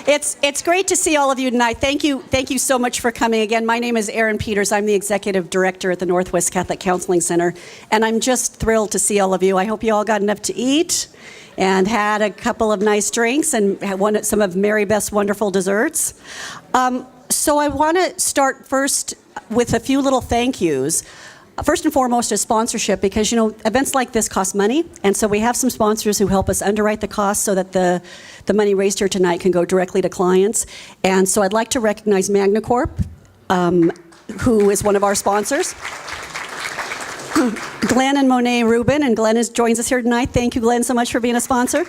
It's great to see all of you tonight. Thank you so much for coming again. My name is Erin Peters. I'm the Executive Director at the Northwest Catholic Counseling Center, and I'm just thrilled to see all of you. I hope you all got enough to eat and had a couple of nice drinks and had some of Mary Beth's wonderful desserts. So I want to start first with a few little thank yous. First and foremost is sponsorship, because events like this cost money, and so we have some sponsors who help us underwrite the costs so that the money raised here tonight can go directly to clients. And so I'd like to recognize Magna Corp, who is one of our sponsors. Glenn and Monet Rubin, and Glenn joins us here tonight. Thank you, Glenn, so much for being a sponsor.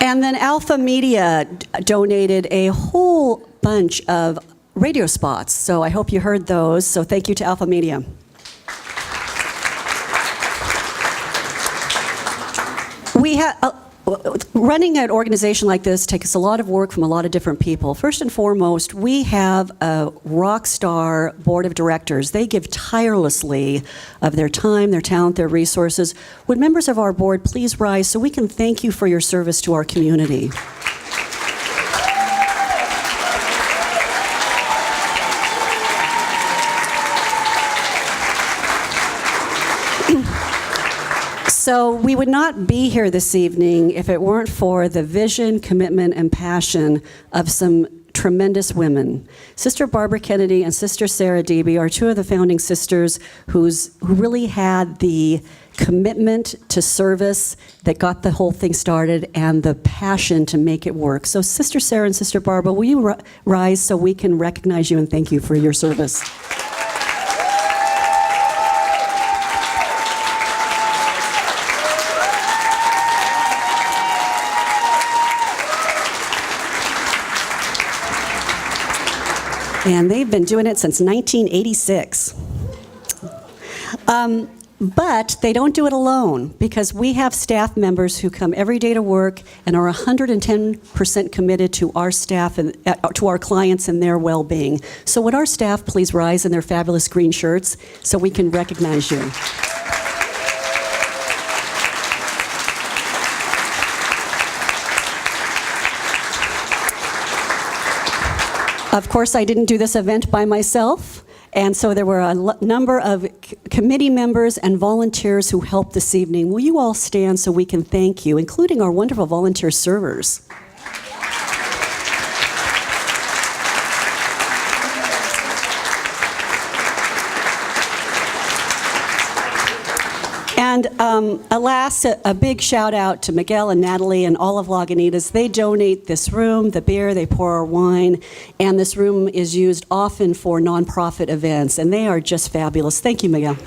And then Alpha Media donated a whole bunch of radio spots, so I hope you heard those, so thank you to Alpha Media. Running an organization like this takes a lot of work from a lot of different people. First and foremost, we have a rock star board of directors. They give tirelessly of their time, their talent, their resources. Would members of our board please rise so we can thank you for your service to our community? So we would not be here this evening if it weren't for the vision, commitment, and passion of some tremendous women. Sister Barbara Kennedy and Sister Sarah Deeby are two of the founding sisters who really had the commitment to service that got the whole thing started and the passion to make it work. So Sister Sarah and Sister Barbara, will you rise so we can recognize you and thank you for your service? And they've been doing it since 1986. But they don't do it alone, because we have staff members who come every day to work and are 110% committed to our staff and to our clients and their well-being. So would our staff please rise in their fabulous green shirts so we can recognize you? Of course, I didn't do this event by myself, and so there were a number of committee members and volunteers who helped this evening. Will you all stand so we can thank you, including our wonderful volunteer servers? And alas, a big shout out to Miguel and Natalie and all of Lagunitas. They donate this room, the beer, they pour our wine, and this room is used often for nonprofit events, and they are just fabulous. Thank you, Miguel.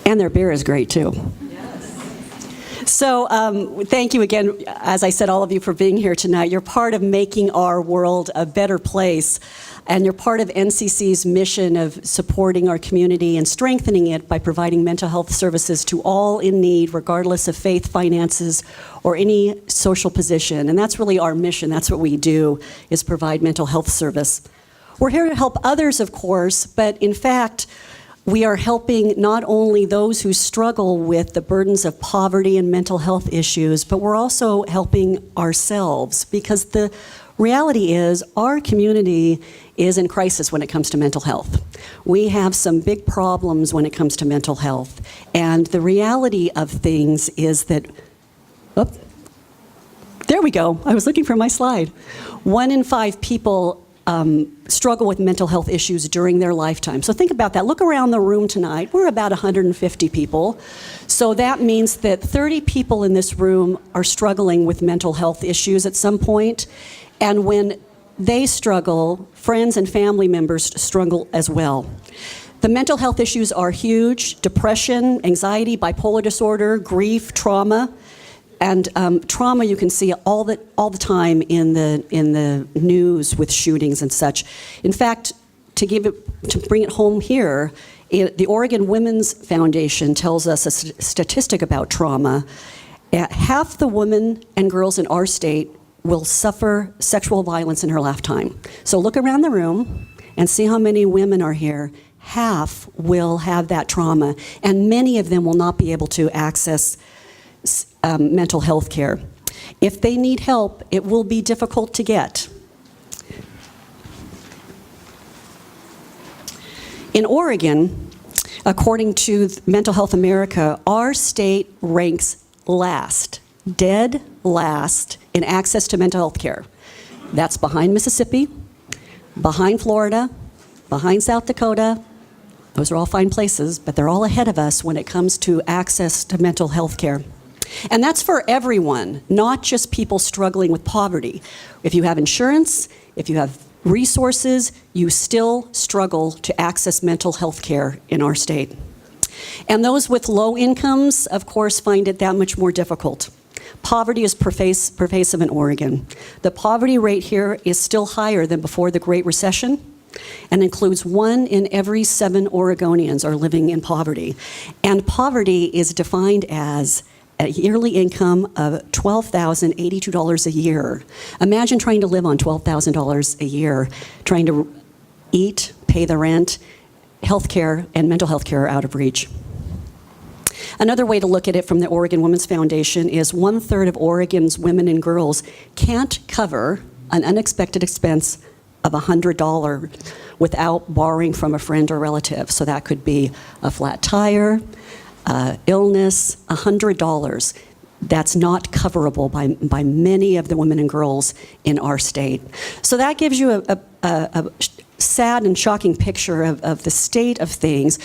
And their beer is great, too. So thank you again, as I said, all of you for being here tonight. You're part of making our world a better place, and you're part of NCC's mission of supporting our community and strengthening it by providing mental health services to all in need, regardless of faith, finances, or any social position. And that's really our mission. That's what we do, is provide mental health service. We're here to help others, of course, but in fact, we are helping not only those who struggle with the burdens of poverty and mental health issues, but we're also helping ourselves, because the reality is our community is in crisis when it comes to mental health. We have some big problems when it comes to mental health, and the reality of things is that, there we go, I was looking for my slide. 1 in 5 people struggle with mental health issues during their lifetime. So think about that. Look around the room tonight. We're about 150 people. So that means that 30 people in this room are struggling with mental health issues at some point. And when they struggle, friends and family members struggle as well. The mental health issues are huge: depression, anxiety, bipolar disorder, grief, trauma. And trauma you can see all the time in the news with shootings and such. In fact, to bring it home here, the Oregon Women's Foundation tells us a statistic about trauma. Half the women and girls in our state will suffer sexual violence in her lifetime. So look around the room and see how many women are here. Half will have that trauma, and many of them will not be able to access mental health care. If they need help, it will be difficult to get. In Oregon, according to Mental Health America, our state ranks last, dead last, in access to mental health care. That's behind Mississippi, behind Florida, behind South Dakota. Those are all fine places, but they're all ahead of us when it comes to access to mental health care. And that's for everyone, not just people struggling with poverty. If you have insurance, if you have resources, you still struggle to access mental health care in our state. And those with low incomes, of course, find it that much more difficult. Poverty is pervasive in Oregon. The poverty rate here is still higher than before the Great Recession, and includes 1 in every 7 Oregonians are living in poverty. And poverty is defined as a yearly income of $12,082 a year. Imagine trying to live on $12,000 a year, trying to eat, pay the rent, health care, and mental health care are out of reach. Another way to look at it from the Oregon Women's Foundation is 1/3 of Oregon's women and girls can't cover an unexpected expense of $100 without borrowing from a friend or relative. So that could be a flat tire, illness, $100. That's not coverable by many of the women and girls in our state. So that gives you a sad and shocking picture of the state of things.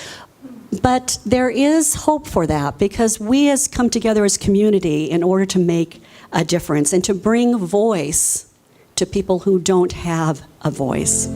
But there is hope for that, because we has come together as community in order to make a difference and to bring voice to people who don't have a voice.